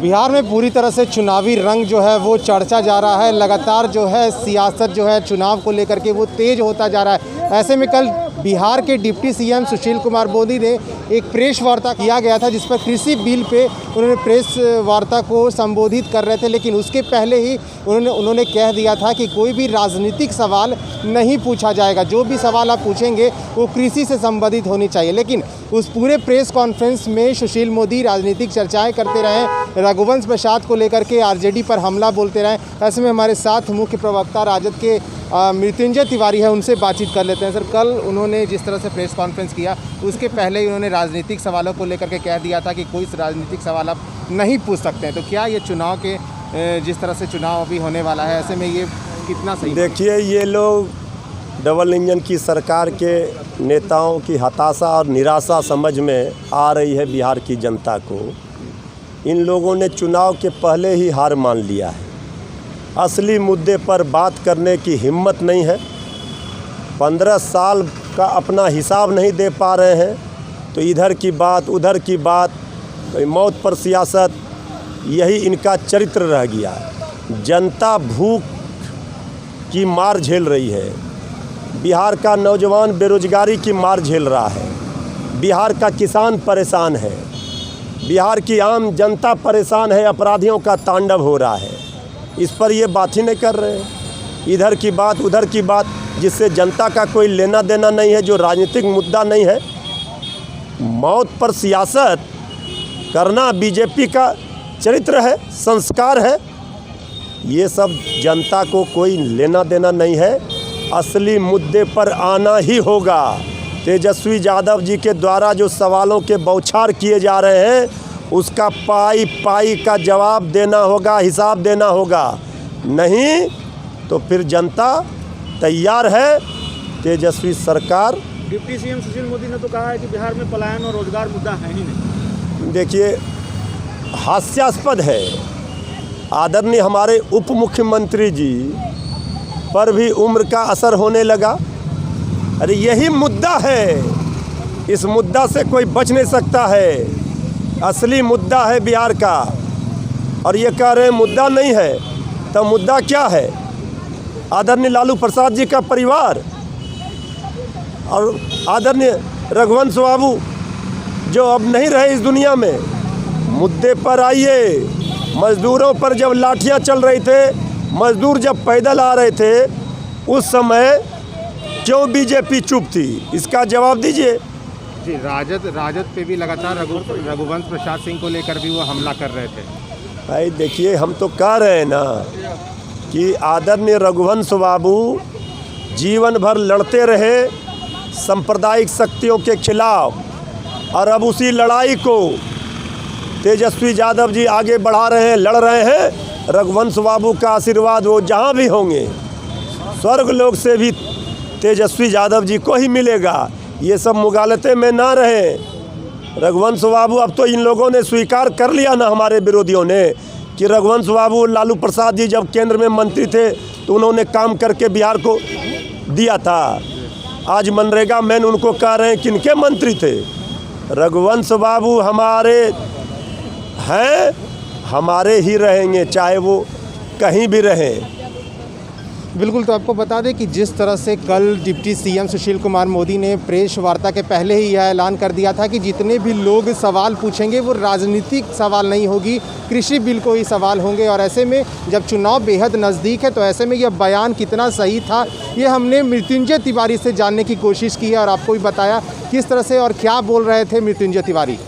बिहार में पूरी तरह से चुनावी रंग जो है वो चढ़ता जा रहा है। लगातार जो है सियासत जो है चुनाव को लेकर के वो तेज होता जा रहा है। ऐसे में कल बिहार के डिप्टी सीएम सुशील कुमार मोदी ने एक प्रेस वार्ता किया गया था, जिस पर कृषि बिल पे उन्होंने प्रेस वार्ता को संबोधित कर रहे थे, लेकिन उसके पहले ही उन्होंने कह दिया था कि कोई भी राजनीतिक सवाल नहीं पूछा जाएगा। जो भी सवाल आप पूछेंगे वो कृषि से संबंधित होनी चाहिए। लेकिन उस पूरे प्रेस कॉन्फ्रेंस में सुशील मोदी राजनीतिक चर्चाएं करते रहे, रघुवंश प्रसाद को लेकर के आरजेडी पर हमला बोलते रहे। ऐसे में हमारे साथ मुख्य प्रवक्ता राजद के मृत्युंजय तिवारी है, उनसे बातचीत कर लेते हैं। सर, कल उन्होंने जिस तरह से प्रेस कॉन्फ्रेंस किया उसके पहले ही उन्होंने राजनीतिक सवालों को लेकर के कह दिया था कि कोई राजनीतिक सवाल आप नहीं पूछ सकते हैं। तो क्या ये चुनाव के जिस तरह से चुनाव अभी होने वाला है, ऐसे में ये कितना सही? देखिए, ये लोग डबल इंजन की सरकार के नेताओं की हताशा और निराशा समझ में आ रही है बिहार की जनता को। इन लोगों ने चुनाव के पहले ही हार मान लिया है। असली मुद्दे पर बात करने की हिम्मत नहीं है। 15 साल का अपना हिसाब नहीं दे पा रहे हैं, तो इधर की बात उधर की बात, मौत पर सियासत, यही इनका चरित्र रह गया। जनता भूख की मार झेल रही है। बिहार का नौजवान बेरोजगारी की मार झेल रहा है। बिहार का किसान परेशान है। बिहार की आम जनता परेशान है। अपराधियों का तांडव हो रहा है। इस पर ये बात ही नहीं कर रहे हैं। इधर की बात उधर की बात, जिससे जनता का कोई लेना देना नहीं है, जो राजनीतिक मुद्दा नहीं है। मौत पर सियासत करना बीजेपी का चरित्र है, संस्कार है। ये सब जनता को कोई लेना देना नहीं है। असली मुद्दे पर आना ही होगा। तेजस्वी यादव जी के द्वारा जो सवालों के बौछार किए जा रहे हैं, उसका पाई पाई का जवाब देना होगा, हिसाब देना होगा। नहीं तो फिर जनता तैयार है। तेजस्वी सरकार। डिप्टी सीएम सुशील मोदी ने तो कहा है कि बिहार में पलायन और रोजगार मुद्दा है ही नहीं। देखिए, हास्यास्पद है। आदरणीय हमारे उप मुख्यमंत्री जी पर भी उम्र का असर होने लगा। अरे यही मुद्दा है। इस मुद्दा से कोई बच नहीं सकता है। असली मुद्दा है बिहार का। और ये कह रहे हैं मुद्दा नहीं है, तो मुद्दा क्या है? आदरणीय लालू प्रसाद जी का परिवार और आदरणीय रघुवंश बाबू जो अब नहीं रहे इस दुनिया में। मुद्दे पर आइए। मजदूरों पर जब लाठियां चल रही थे, मजदूर जब पैदल आ रहे थे, उस समय क्यों बीजेपी चुप थी? इसका जवाब दीजिए। जी, राजद पे भी लगातार रघुवंश प्रसाद सिंह को लेकर भी वो हमला कर रहे थे। भाई देखिए, हम तो कह रहे हैं ना कि आदरणीय रघुवंश बाबू जीवन भर लड़ते रहे सांप्रदायिक शक्तियों के खिलाफ, और अब उसी लड़ाई को तेजस्वी यादव जी आगे बढ़ा रहे हैं, लड़ रहे हैं। रघुवंश बाबू का आशीर्वाद वो जहाँ भी होंगे, स्वर्ग लोक से भी तेजस्वी यादव जी को ही मिलेगा। ये सब मुगालते में ना रहे। रघुवंश बाबू, अब तो इन लोगों ने स्वीकार कर लिया ना, हमारे विरोधियों ने, कि रघुवंश बाबू, लालू प्रसाद जी जब केंद्र में मंत्री थे तो उन्होंने काम करके बिहार को दिया था। आज मनरेगा मैन उनको कह रहे हैं किनके मंत्री थे? रघुवंश बाबू हमारे हैं, हमारे ही रहेंगे, चाहे वो कहीं भी रहें। बिल्कुल। तो आपको बता दें कि जिस तरह से कल डिप्टी सीएम सुशील कुमार मोदी ने प्रेस वार्ता के पहले ही यह ऐलान कर दिया था कि जितने भी लोग सवाल पूछेंगे वो राजनीतिक सवाल नहीं होगी, कृषि बिल को ही सवाल होंगे। और ऐसे में जब चुनाव बेहद नज़दीक है, तो ऐसे में यह बयान कितना सही था, ये हमने मृत्युंजय तिवारी से जानने की कोशिश की है और आपको भी बताया किस तरह से और क्या बोल रहे थे मृत्युंजय तिवारी।